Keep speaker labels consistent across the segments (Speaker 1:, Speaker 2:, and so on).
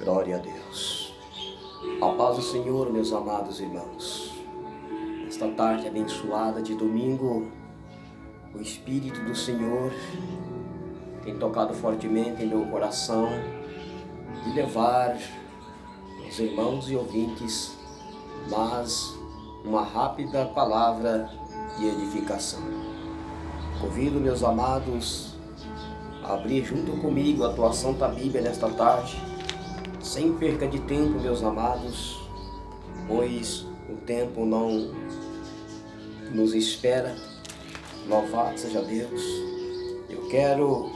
Speaker 1: Glória a Deus. A paz do Senhor, meus amados irmãos. Esta tarde abençoada de domingo, o Espírito do Senhor tem tocado fortemente em meu coração de levar aos irmãos e ouvintes, mas uma rápida palavra de edificação. Convido meus amados a abrir junto comigo a tua Santa Bíblia nesta tarde, sem perca de tempo, meus amados, pois o tempo não nos espera. Louvado seja Deus. Eu quero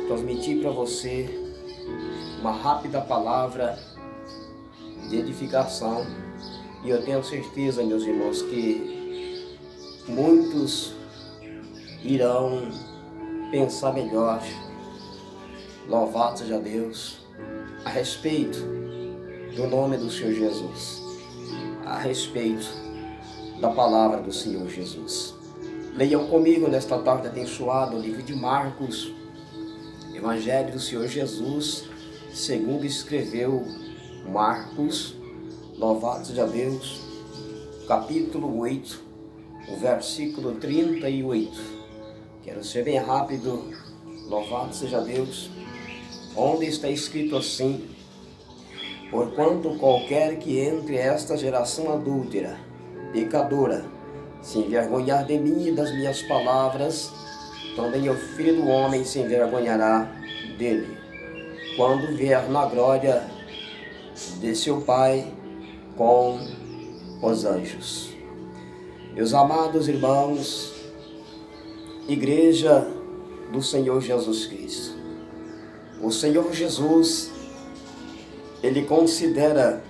Speaker 1: transmitir para você uma rápida palavra de edificação, e eu tenho certeza, meus irmãos, que muitos irão pensar melhor. Louvado seja Deus, a respeito do nome do Senhor Jesus, a respeito da palavra do Senhor Jesus. Leiam comigo nesta tarde abençoada o livro de Marcos, Evangelho do Senhor Jesus, segundo escreveu Marcos. Louvado seja Deus, capítulo 8, o versículo 38. Quero ser bem rápido. Louvado seja Deus, onde está escrito assim: porquanto qualquer que entre esta geração adúltera, pecadora, se envergonhar de mim e das minhas palavras, também o Filho do Homem se envergonhará dele, quando vier na glória de seu Pai com os anjos. Meus amados irmãos, Igreja do Senhor Jesus Cristo, o Senhor Jesus, Ele considera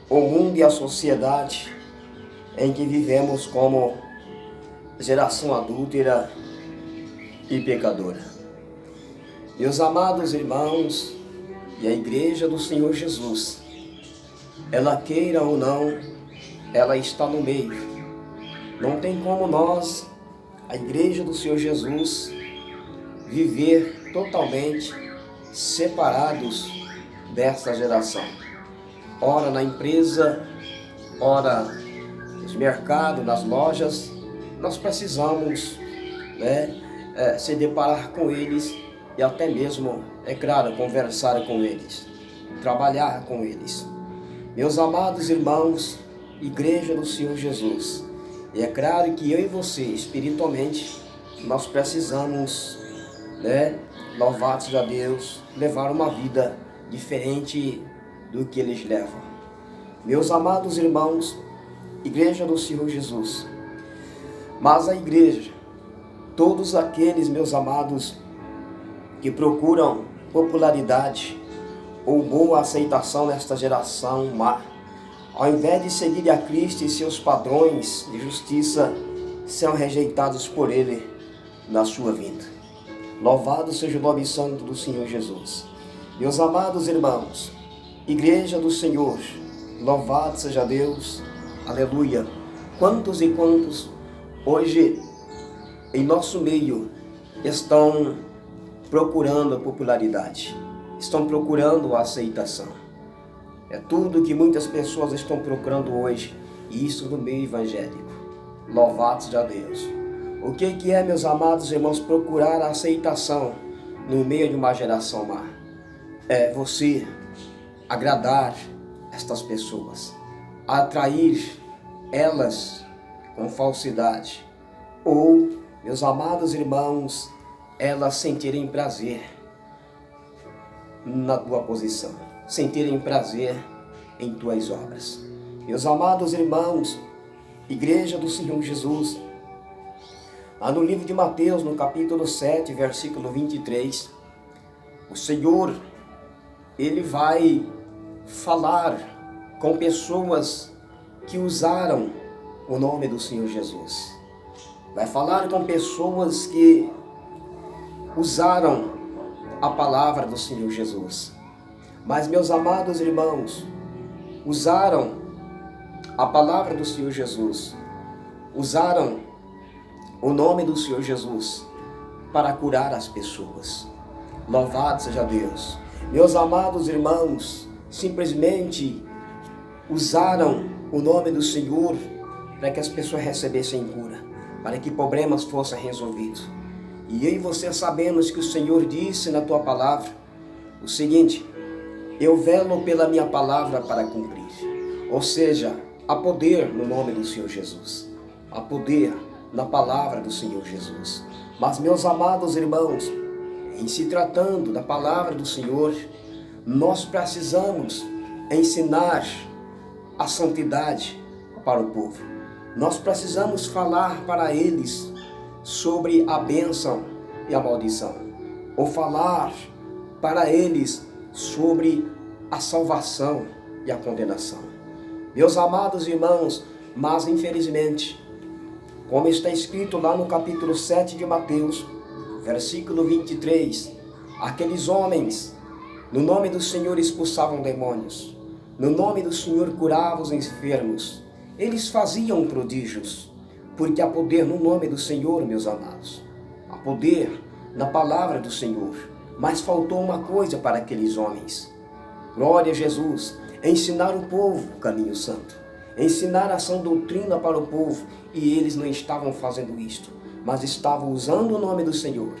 Speaker 1: o mundo e a sociedade em que vivemos como geração adúltera e pecadora. Meus amados irmãos, e a Igreja do Senhor Jesus, ela queira ou não, ela está no meio. Não tem como nós, a Igreja do Senhor Jesus, viver totalmente separados desta geração. Ora na empresa, ora nos mercados, nas lojas, nós precisamos se deparar com eles e até mesmo, é claro, conversar com eles, trabalhar com eles. Meus amados irmãos, Igreja do Senhor Jesus, é claro que eu e você, espiritualmente, nós precisamos, louvado seja Deus, levar uma vida diferente do que eles levam. Meus amados irmãos, Igreja do Senhor Jesus, mas a igreja, todos aqueles, meus amados, que procuram popularidade ou boa aceitação nesta geração má, ao invés de seguir a Cristo e seus padrões de justiça, são rejeitados por Ele na sua vinda. Louvado seja o nome santo do Senhor Jesus. Meus amados irmãos, Igreja do Senhor, louvado seja Deus, aleluia. Quantos e quantos hoje em nosso meio estão procurando a popularidade, estão procurando a aceitação. É tudo que muitas pessoas estão procurando hoje, e isso no meio evangélico. Louvado seja Deus. O que é, meus amados irmãos, procurar a aceitação no meio de uma geração má? É você agradar estas pessoas, atrair elas com falsidade, ou, meus amados irmãos, elas sentirem prazer na tua posição, sentirem prazer em tuas obras. Meus amados irmãos, Igreja do Senhor Jesus, lá no livro de Mateus, no capítulo 7, versículo 23, o Senhor, Ele vai falar com pessoas que usaram o nome do Senhor Jesus. Vai falar com pessoas que usaram a palavra do Senhor Jesus. Mas, meus amados irmãos, usaram a palavra do Senhor Jesus, usaram o nome do Senhor Jesus para curar as pessoas. Louvado seja Deus. Meus amados irmãos, simplesmente usaram o nome do Senhor para que as pessoas recebessem cura, para que problemas fossem resolvidos. E eu e você sabemos que o Senhor disse na tua palavra o seguinte: eu velo pela minha palavra para cumprir. Ou seja, há poder no nome do Senhor Jesus, há poder na palavra do Senhor Jesus. Mas, meus amados irmãos, em se tratando da palavra do Senhor, nós precisamos ensinar a santidade para o povo. Nós precisamos falar para eles sobre a bênção e a maldição, ou falar para eles sobre a salvação e a condenação. Meus amados irmãos, mas infelizmente, como está escrito lá no capítulo 7 de Mateus, versículo 23, aqueles homens, no nome do Senhor expulsavam demônios, no nome do Senhor curavam os enfermos, eles faziam prodígios, porque há poder no nome do Senhor, meus amados, há poder na palavra do Senhor. Mas faltou uma coisa para aqueles homens, glória a Jesus, ensinar o povo o caminho santo, ensinar a sã doutrina para o povo, e eles não estavam fazendo isto, mas estavam usando o nome do Senhor,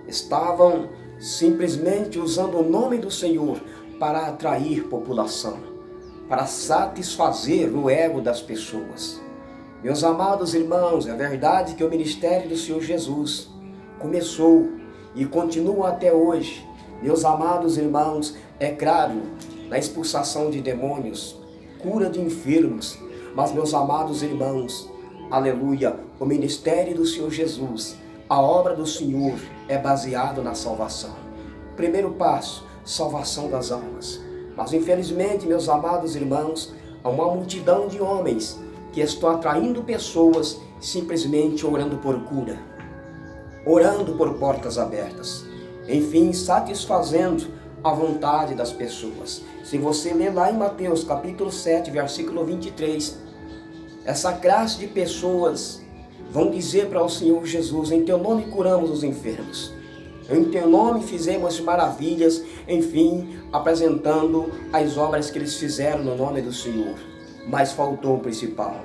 Speaker 1: estavam simplesmente usando o nome do Senhor para atrair população, para satisfazer o ego das pessoas. Meus amados irmãos, é verdade que o ministério do Senhor Jesus começou e continua até hoje, meus amados irmãos, é claro, na expulsação de demônios, cura de enfermos, mas, meus amados irmãos, aleluia, o ministério do Senhor Jesus, a obra do Senhor é baseado na salvação. Primeiro passo, salvação das almas. Mas infelizmente, meus amados irmãos, há uma multidão de homens que estão atraindo pessoas simplesmente orando por cura, orando por portas abertas, enfim, satisfazendo a vontade das pessoas. Se você ler lá em Mateus capítulo 7, versículo 23, essa classe de pessoas vão dizer para o Senhor Jesus: em teu nome curamos os enfermos, em teu nome fizemos maravilhas, enfim, apresentando as obras que eles fizeram no nome do Senhor. Mas faltou o principal: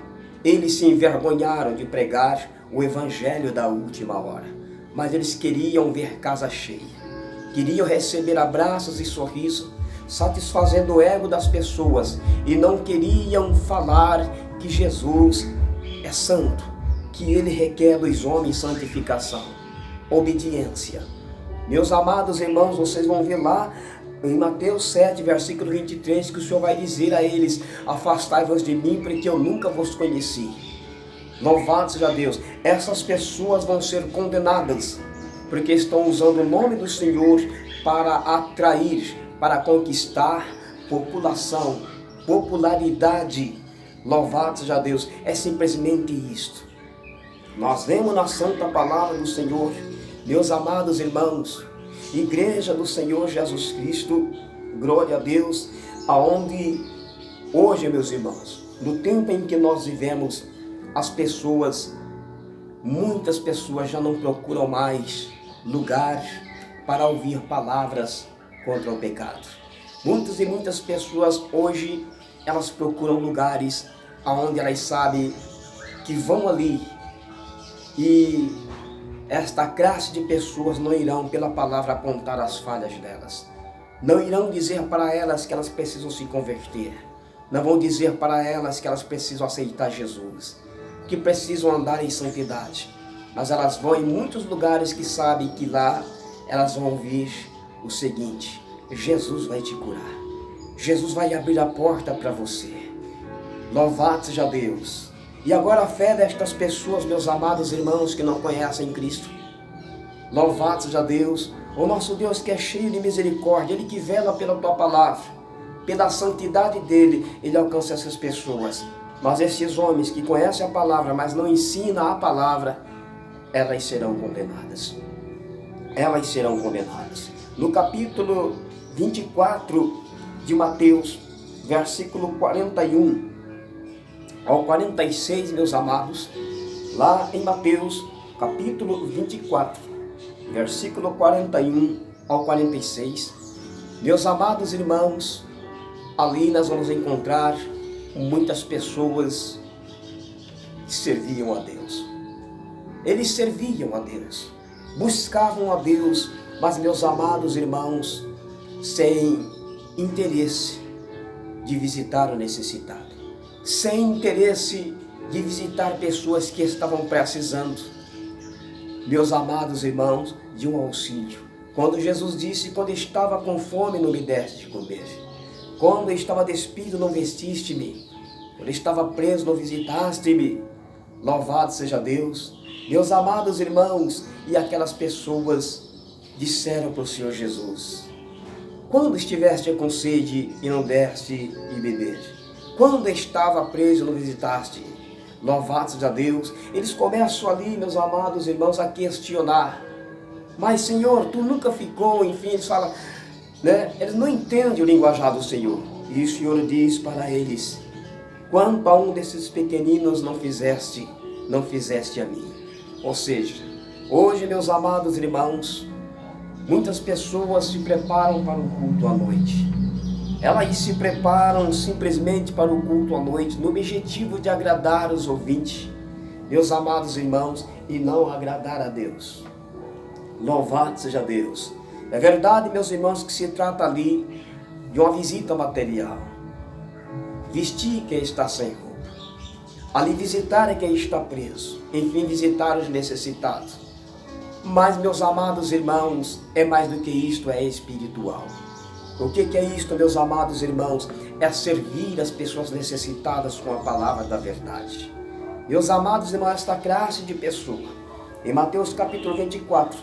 Speaker 1: eles se envergonharam de pregar o evangelho da última hora, mas eles queriam ver casa cheia, queriam receber abraços e sorrisos, satisfazendo o ego das pessoas, e não queriam falar que Jesus é santo, que ele requer dos homens santificação, obediência. Meus amados irmãos, vocês vão ver lá em Mateus 7, versículo 23, que o Senhor vai dizer a eles: afastai-vos de mim, porque eu nunca vos conheci. Louvado seja Deus. Essas pessoas vão ser condenadas, porque estão usando o nome do Senhor para atrair, para conquistar população, popularidade. Louvado seja Deus. É simplesmente isto. Nós vemos na santa palavra do Senhor, meus amados irmãos, igreja do Senhor Jesus Cristo, glória a Deus, aonde hoje, meus irmãos, no tempo em que nós vivemos, as pessoas, muitas pessoas já não procuram mais lugar para ouvir palavras contra o pecado. Muitas e muitas pessoas hoje, elas procuram lugares onde elas sabem que vão ali, e esta classe de pessoas não irão pela palavra apontar as falhas delas, não irão dizer para elas que elas precisam se converter, não vão dizer para elas que elas precisam aceitar Jesus, que precisam andar em santidade, mas elas vão em muitos lugares que sabem que lá elas vão ouvir o seguinte: Jesus vai te curar, Jesus vai abrir a porta para você. Louvado seja Deus. E agora a fé destas pessoas, meus amados irmãos, que não conhecem Cristo. Louvado seja Deus, o nosso Deus que é cheio de misericórdia, Ele que vela pela tua palavra, pela santidade dEle, Ele alcança essas pessoas. Mas esses homens que conhecem a palavra, mas não ensinam a palavra, elas serão condenadas. Elas serão condenadas. No capítulo 24 de Mateus, versículo 41 ao 46, meus amados, lá em Mateus, capítulo 24, versículo 41 ao 46, meus amados irmãos, ali nós vamos encontrar muitas pessoas que serviam a Deus. Eles serviam a Deus, buscavam a Deus, mas, meus amados irmãos, sem interesse de visitar o necessitado, sem interesse de visitar pessoas que estavam precisando, meus amados irmãos, de um auxílio. Quando Jesus disse: quando estava com fome não me deste de comer, quando estava despido não vestiste-me, quando estava preso não visitaste-me. Louvado seja Deus. Meus amados irmãos, e aquelas pessoas disseram para o Senhor Jesus: quando estiveste com sede e não deste de beber? Quando estava preso não visitaste? Louvado seja Deus. Eles começam ali, meus amados irmãos, a questionar: mas Senhor, tu nunca ficou, enfim, eles falam, né? Eles não entendem o linguajar do Senhor. E o Senhor diz para eles: quanto a um desses pequeninos não fizeste a mim. Ou seja, hoje, meus amados irmãos, muitas pessoas se preparam para o culto à noite. Elas se preparam simplesmente para o culto à noite, no objetivo de agradar os ouvintes, meus amados irmãos, e não agradar a Deus. Louvado seja Deus. É verdade, meus irmãos, que se trata ali de uma visita material. Vestir quem está sem roupa. Ali visitar quem está preso. Enfim, visitar os necessitados. Mas, meus amados irmãos, é mais do que isto, é espiritual. O que é isto, meus amados irmãos? É servir as pessoas necessitadas com a palavra da verdade. Meus amados irmãos, esta classe de pessoa, em Mateus capítulo 24,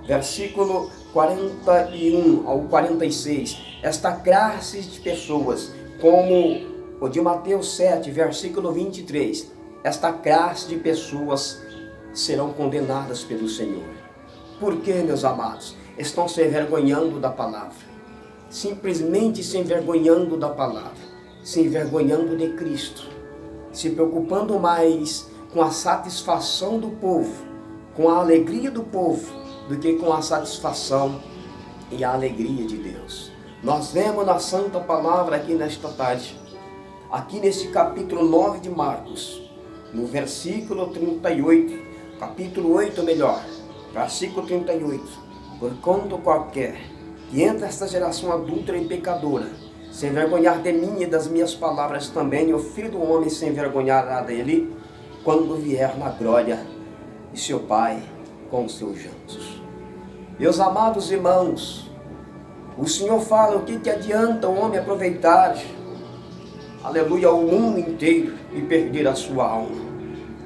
Speaker 1: versículo 41 ao 46, esta classe de pessoas, como o de Mateus 7, versículo 23, esta classe de pessoas serão condenadas pelo Senhor. Por quê, meus amados? Estão se envergonhando da palavra. Simplesmente se envergonhando da palavra, se envergonhando de Cristo, se preocupando mais com a satisfação do povo, com a alegria do povo, do que com a satisfação e a alegria de Deus. Nós vemos na Santa Palavra aqui nesta tarde, aqui nesse capítulo 9 de Marcos, no versículo 38, capítulo 8 melhor, versículo 38, porquanto qualquer que entra esta geração adúltera e pecadora, se envergonhar de mim e das minhas palavras também, e o Filho do Homem se envergonhará dele, quando vier na glória de seu Pai com os seus anjos. Meus amados irmãos, o Senhor fala: o que adianta o homem aproveitar, aleluia, o mundo inteiro e perder a sua alma?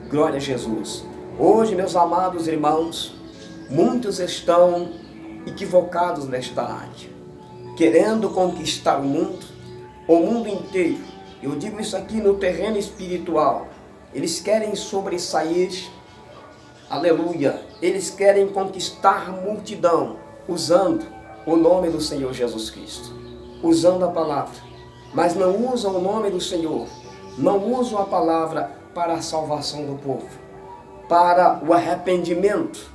Speaker 1: Glória a Jesus. Hoje, meus amados irmãos, muitos estão equivocados nesta área, querendo conquistar o mundo inteiro. Eu digo isso aqui no terreno espiritual. Eles querem sobressair, aleluia, eles querem conquistar a multidão, usando o nome do Senhor Jesus Cristo, usando a palavra, mas não usam o nome do Senhor, não usam a palavra para a salvação do povo, para o arrependimento,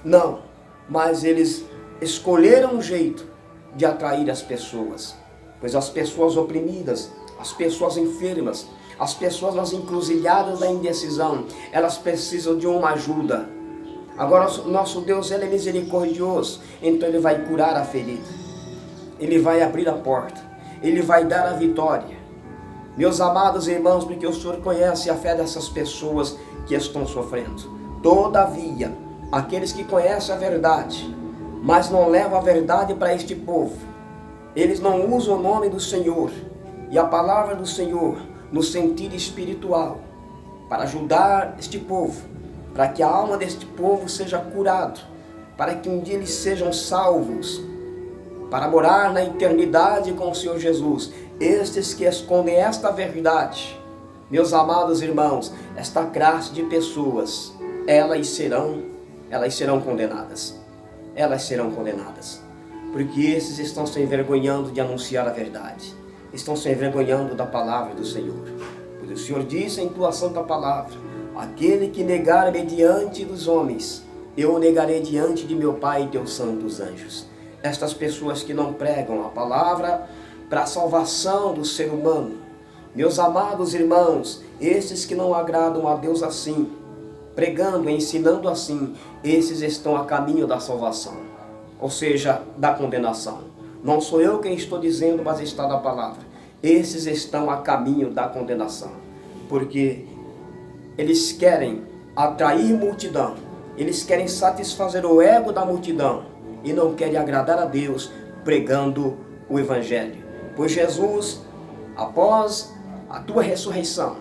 Speaker 1: não, mas eles escolheram um jeito de atrair as pessoas, pois as pessoas oprimidas, as pessoas enfermas, as pessoas nas encruzilhadas da indecisão, elas precisam de uma ajuda. Agora, nosso Deus, Ele é misericordioso, então Ele vai curar a ferida, Ele vai abrir a porta, Ele vai dar a vitória. Meus amados irmãos, porque o Senhor conhece a fé dessas pessoas que estão sofrendo. Todavia, aqueles que conhecem a verdade, mas não levam a verdade para este povo, eles não usam o nome do Senhor e a palavra do Senhor no sentido espiritual, para ajudar este povo, para que a alma deste povo seja curada, para que um dia eles sejam salvos, para morar na eternidade com o Senhor Jesus. Estes que escondem esta verdade, meus amados irmãos, esta classe de pessoas, elas serão condenadas. Elas serão condenadas, porque esses estão se envergonhando de anunciar a verdade, estão se envergonhando da palavra do Senhor. Pois o Senhor disse em tua santa palavra: aquele que negar-me diante dos homens, eu o negarei diante de meu Pai e teus santos anjos. Estas pessoas que não pregam a palavra para a salvação do ser humano. Meus amados irmãos, esses que não agradam a Deus assim, pregando, ensinando assim, esses estão a caminho da salvação, ou seja, da condenação. Não sou eu quem estou dizendo, mas está na palavra. Esses estão a caminho da condenação, porque eles querem atrair multidão, eles querem satisfazer o ego da multidão e não querem agradar a Deus pregando o Evangelho. Pois Jesus, após a tua ressurreição,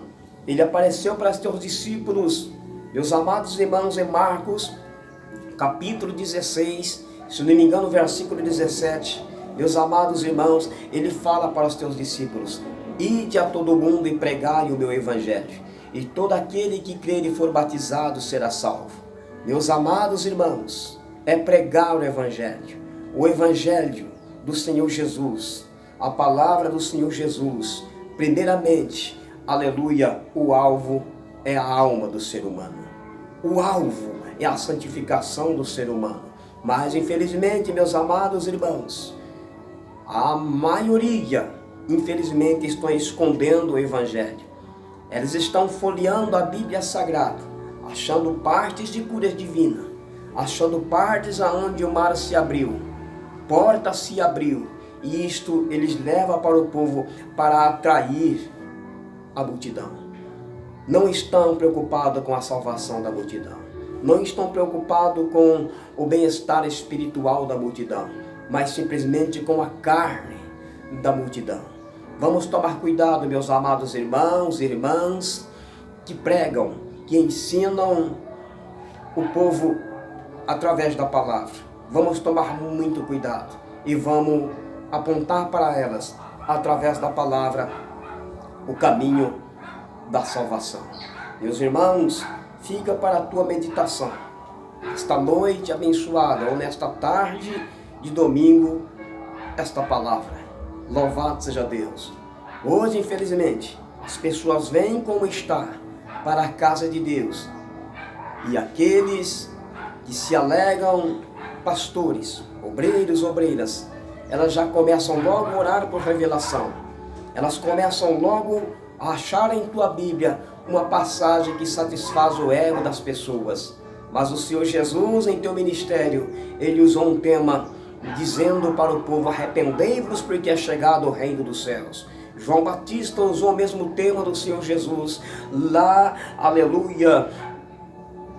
Speaker 1: ele apareceu para os teus discípulos, meus amados irmãos, em Marcos, capítulo 16, se não me engano, versículo 17. Meus amados irmãos, ele fala para os teus discípulos: ide a todo mundo e pregai o meu Evangelho, e todo aquele que crer e for batizado será salvo. Meus amados irmãos, é pregar o Evangelho do Senhor Jesus, a palavra do Senhor Jesus. Primeiramente, aleluia, o alvo é a alma do ser humano. O alvo é a santificação do ser humano. Mas, infelizmente, meus amados irmãos, a maioria, infelizmente, estão escondendo o Evangelho. Eles estão folheando a Bíblia Sagrada, achando partes de cura divina, achando partes aonde o mar se abriu, porta se abriu, e isto eles levam para o povo para atrair a multidão. Não estão preocupados com a salvação da multidão, não estão preocupados com o bem-estar espiritual da multidão, mas simplesmente com a carne da multidão. Vamos tomar cuidado, meus amados irmãos e irmãs, que pregam, que ensinam o povo através da palavra. Vamos tomar muito cuidado e vamos apontar para elas, através da palavra, o caminho da salvação. Meus irmãos, fica para a tua meditação, esta noite abençoada, ou nesta tarde de domingo, esta palavra. Louvado seja Deus. Hoje, infelizmente, as pessoas vêm como está para a casa de Deus, e aqueles que se alegam pastores, obreiros, obreiras, elas já começam logo a orar por revelação. Elas começam logo a achar em tua Bíblia uma passagem que satisfaz o ego das pessoas. Mas o Senhor Jesus, em teu ministério, ele usou um tema dizendo para o povo: arrependei-vos porque é chegado o reino dos céus. João Batista usou o mesmo tema do Senhor Jesus lá, aleluia,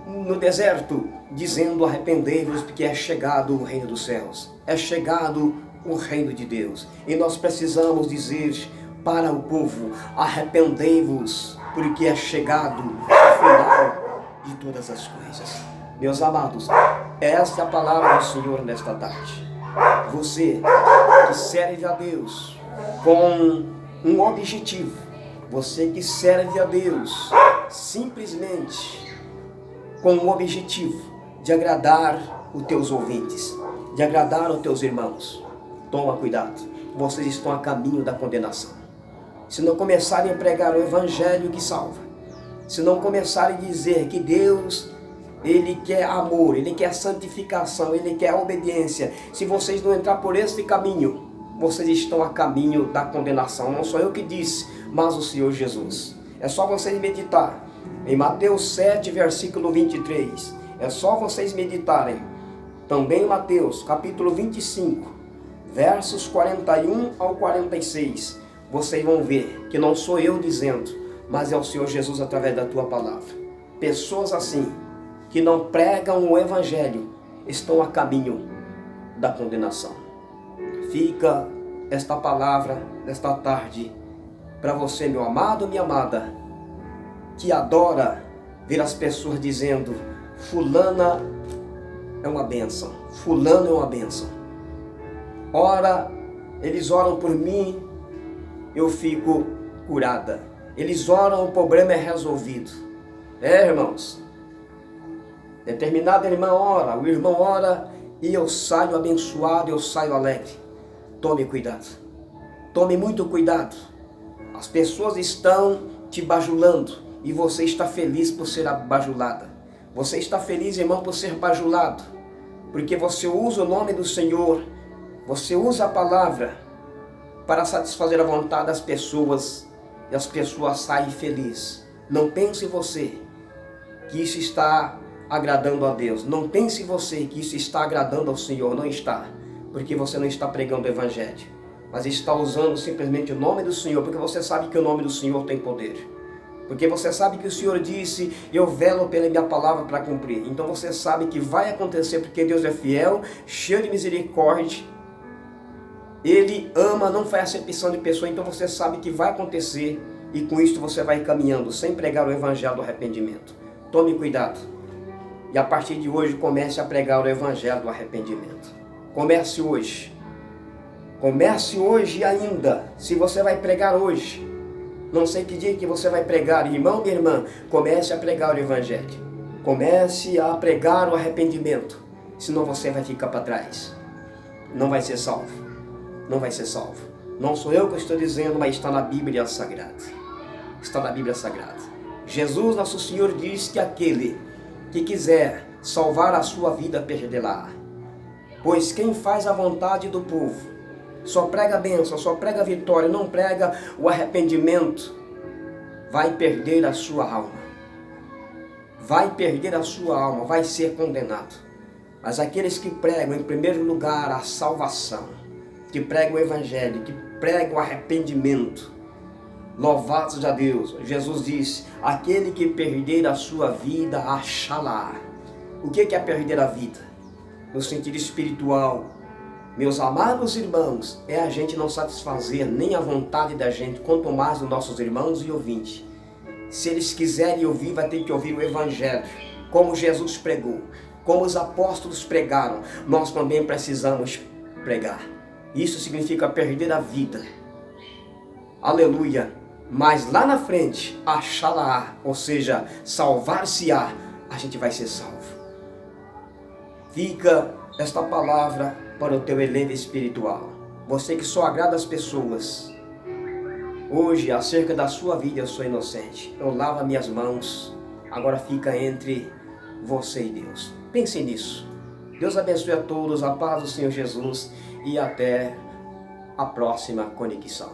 Speaker 1: no deserto, dizendo: arrependei-vos porque é chegado o reino dos céus, é chegado o reino de Deus. E nós precisamos dizer para o povo: arrependei-vos porque é chegado o final de todas as coisas. Meus amados, esta é a palavra do Senhor nesta tarde. Você que serve a Deus com um objetivo, você que serve a Deus simplesmente com um objetivo de agradar os teus ouvintes, de agradar os teus irmãos, toma cuidado, vocês estão a caminho da condenação. Se não começarem a pregar o Evangelho que salva, se não começarem a dizer que Deus, ele quer amor, ele quer santificação, ele quer obediência, se vocês não entrar por este caminho, vocês estão a caminho da condenação. Não sou eu que disse, mas o Senhor Jesus. É só vocês meditar em Mateus 7, versículo 23. É só vocês meditarem também em Mateus, capítulo 25, versos 41 ao 46. Vocês vão ver que não sou eu dizendo, mas é o Senhor Jesus através da tua palavra. Pessoas assim, que não pregam o Evangelho, estão a caminho da condenação. Fica esta palavra nesta tarde para você, meu amado, minha amada, que adora ver as pessoas dizendo: fulana é uma bênção, fulano é uma bênção. Ora, eles oram por mim, eu fico curada. Eles oram, o problema é resolvido. Irmãos, determinada irmã ora, o irmão ora e eu saio abençoado, eu saio alegre. Tome cuidado, tome muito cuidado. As pessoas estão te bajulando e você está feliz por ser bajulada. Você está feliz, irmão, por ser bajulado, porque você usa o nome do Senhor, você usa a palavra para satisfazer a vontade das pessoas e as pessoas saem felizes. Não pense você que isso está agradando a Deus. Não pense você que isso está agradando ao Senhor. Não está. Porque você não está pregando o Evangelho. Mas está usando simplesmente o nome do Senhor. Porque você sabe que o nome do Senhor tem poder. Porque você sabe que o Senhor disse, eu velo pela minha palavra para cumprir. Então você sabe que vai acontecer porque Deus é fiel, cheio de misericórdia. Ele ama, não faz acepção de pessoa. Então você sabe que vai acontecer. E com isso você vai caminhando sem pregar o Evangelho do arrependimento. Tome cuidado. E a partir de hoje comece a pregar o Evangelho do arrependimento. Comece hoje. Comece hoje ainda. Se você vai pregar hoje. Não sei que dia que você vai pregar. Irmão, minha irmã, comece a pregar o Evangelho. Comece a pregar o arrependimento. Senão você vai ficar para trás. Não vai ser salvo. Não vai ser salvo. Não sou eu que estou dizendo, mas está na Bíblia Sagrada. Está na Bíblia Sagrada. Jesus, nosso Senhor, diz que aquele que quiser salvar a sua vida, perderá. Pois quem faz a vontade do povo, só prega a bênção, só prega a vitória, não prega o arrependimento, vai perder a sua alma. Vai perder a sua alma, vai ser condenado. Mas aqueles que pregam, em primeiro lugar, a salvação, que pregam o Evangelho, que pregam o arrependimento, louvados a Deus. Jesus disse, aquele que perder a sua vida, achá-la. O que é perder a vida? No sentido espiritual, meus amados irmãos, é a gente não satisfazer nem a vontade da gente, quanto mais dos nossos irmãos e ouvintes. Se eles quiserem ouvir, vai ter que ouvir o Evangelho, como Jesus pregou, como os apóstolos pregaram, nós também precisamos pregar. Isso significa perder a vida. Aleluia. Mas lá na frente, achá-la, ou seja, salvar-se-á, a gente vai ser salvo. Fica esta palavra para o teu elevo espiritual. Você que só agrada as pessoas. Hoje, acerca da sua vida, eu sou inocente. Eu lavo minhas mãos. Agora fica entre você e Deus. Pense nisso. Deus abençoe a todos. A paz do Senhor Jesus. E até a próxima conexão.